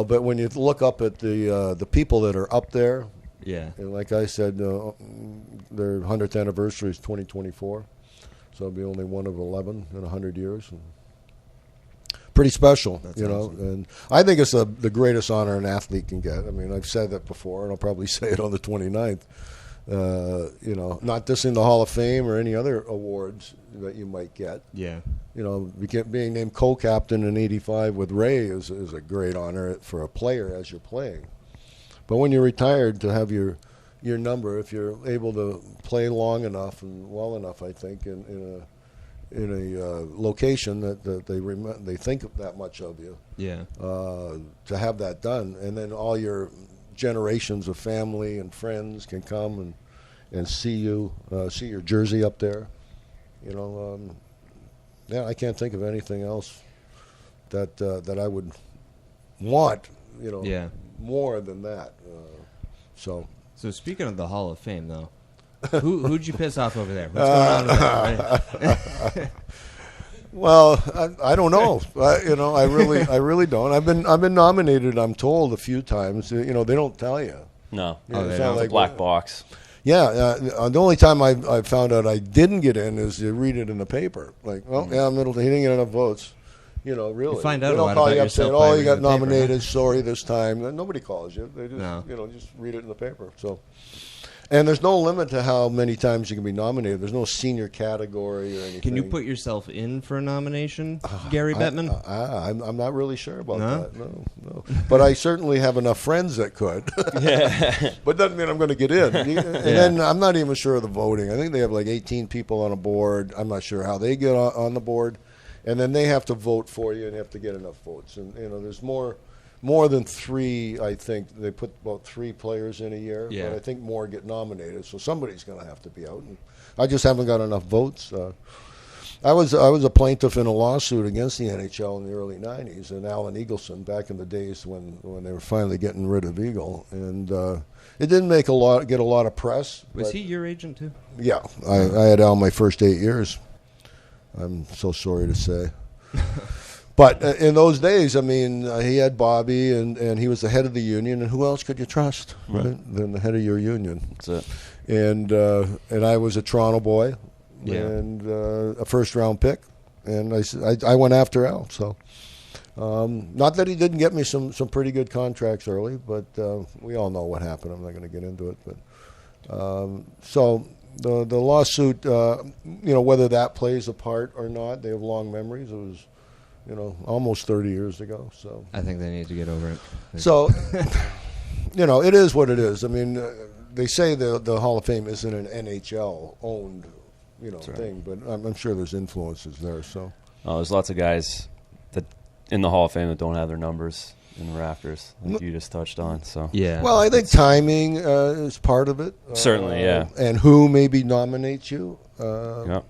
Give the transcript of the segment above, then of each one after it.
but when you look up at the people that are up there, Yeah. and like I said, their 100th anniversary is 2024, so it'll be only one of 11 in 100 years. And pretty special, That's you know. awesome. And I think it's the greatest honor an athlete can get. I mean, I've said that before, and I'll probably say it on the 29th. Not just in the Hall of Fame or any other awards that you might get. Yeah. Being named co-captain in '85 with Ray is a great honor for a player as you're playing. But when you're retired, to have your number, if you're able to play long enough and well enough, I think, in a location that they think that much of you. Yeah. To have that done, and then all your generations of family and friends can come and see you, see your jersey up there. I can't think of anything else that I would want. Yeah. More than that. So speaking of the Hall of Fame, though, who'd you piss off over there? What's going on with that? Well, I don't know. I really don't. I've been nominated, I'm told, a few times. They don't tell you. No, It's it's not a like black box. Yeah, the only time I found out I didn't get in is you read it in the paper. Like, Middleton, he didn't get enough votes. Really. You find out they a don't lot call about you up yourself saying, by you reading got the paper, nominated, huh? sorry this time. Nobody calls you. They just, No. just read it in the paper. So, and there's no limit to how many times you can be nominated. There's no senior category or anything. Can you put yourself in for a nomination, Gary Bettman? I'm not really sure about No? that. No. But I certainly have enough friends that could. But doesn't mean I'm going to get in. And then I'm not even sure of the voting. I think they have like 18 people on a board. I'm not sure how they get on the board. And then they have to vote for you and have to get enough votes. And, there's more than three, I think. They put about 3 players in a year. Yeah. But I think more get nominated. So somebody's going to have to be out. And I just haven't got enough votes. I was a plaintiff in a lawsuit against the NHL in the early 90s, and Alan Eagleson, back in the days when they were finally getting rid of Eagle. And it didn't get a lot of press. Was he your agent, too? Yeah. I had Al my first 8 years. I'm so sorry to say. But in those days, I mean, he had Bobby, and he was the head of the union, and who else could you trust, right, than the head of your union? That's it. And I was a Toronto boy, and a first-round pick, and I went after Al. So, not that he didn't get me some pretty good contracts early, but we all know what happened. I'm not going to get into it, but so. The lawsuit, whether that plays a part or not, they have long memories. It was, almost 30 years ago. So I think they need to get over it. So, it is what it is. I mean, they say the Hall of Fame isn't an NHL-owned, thing, but I'm sure there's influences there. So There's lots of guys that in the Hall of Fame that don't have their numbers in the rafters, like you just touched on. So yeah. Well, I think timing is part of it. Certainly, yeah. And who maybe nominates you. yeah.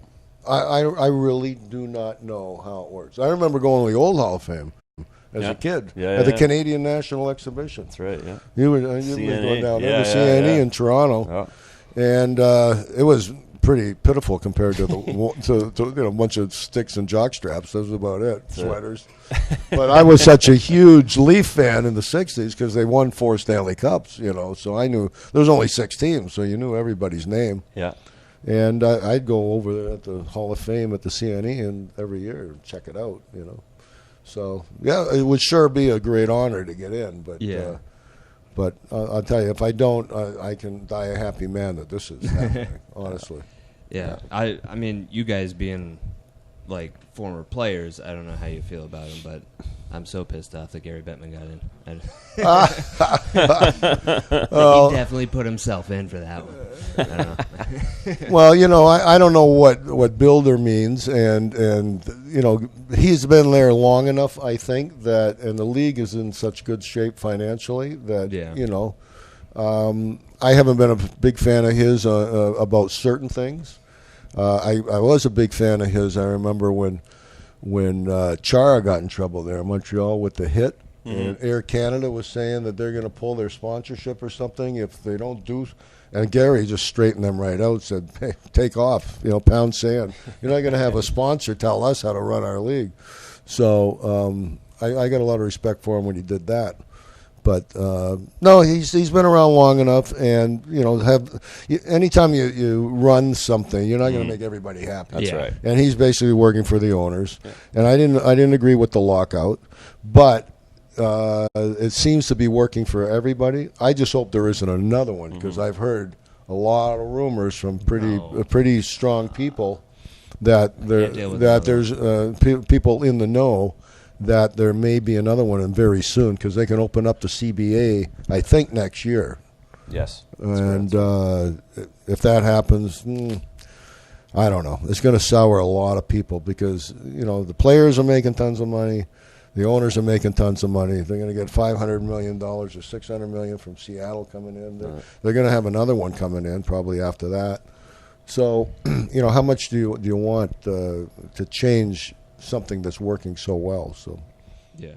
I really do not know how it works. I remember going to the old Hall of Fame as a kid at the Canadian National Exhibition. That's right, yeah. You were going down there to CNE in Toronto. And it was pretty pitiful compared to a bunch of sticks and jock straps. That was about it. Sweaters. But I was such a huge Leaf fan in the 60s because they won 4 Stanley Cups, so I knew there was only 6 teams, so you knew everybody's name. Yeah. And I'd go over there at the Hall of Fame at the CNE and every year and check it out, So, yeah, it would sure be a great honor to get in, but but I'll tell you, if I don't, I can die a happy man that this is happening, honestly. Yeah. I mean, you guys being like former players, I don't know how you feel about them, but I'm so pissed off that Gary Bettman got in. He definitely put himself in for that one. I don't know. Well, I don't know what builder means, and he's been there long enough, I think, that, and the league is in such good shape financially that I haven't been a big fan of his about certain things. I was a big fan of his. I remember when Chara got in trouble there in Montreal with the hit, and Air Canada was saying that they're going to pull their sponsorship or something if they don't do. And Gary just straightened them right out, said, hey, take off, pound sand. You're not going to have a sponsor tell us how to run our league. So I got a lot of respect for him when he did that. But no, he's been around long enough, and anytime you run something, you're not going to make everybody happy. That's right. And he's basically working for the owners, and I didn't agree with the lockout, but it seems to be working for everybody. I just hope there isn't another one, because I've heard a lot of rumors from pretty strong people that there's people in the know that there may be another one and very soon, because they can open up the CBA, I think, next year. Yes. And if that happens, I don't know. It's going to sour a lot of people, because the players are making tons of money, the owners are making tons of money. They're going to get $500 million or $600 million from Seattle coming in. They're going to have another one coming in probably after that. So, how much do you want to change something that's working so well? So, yeah.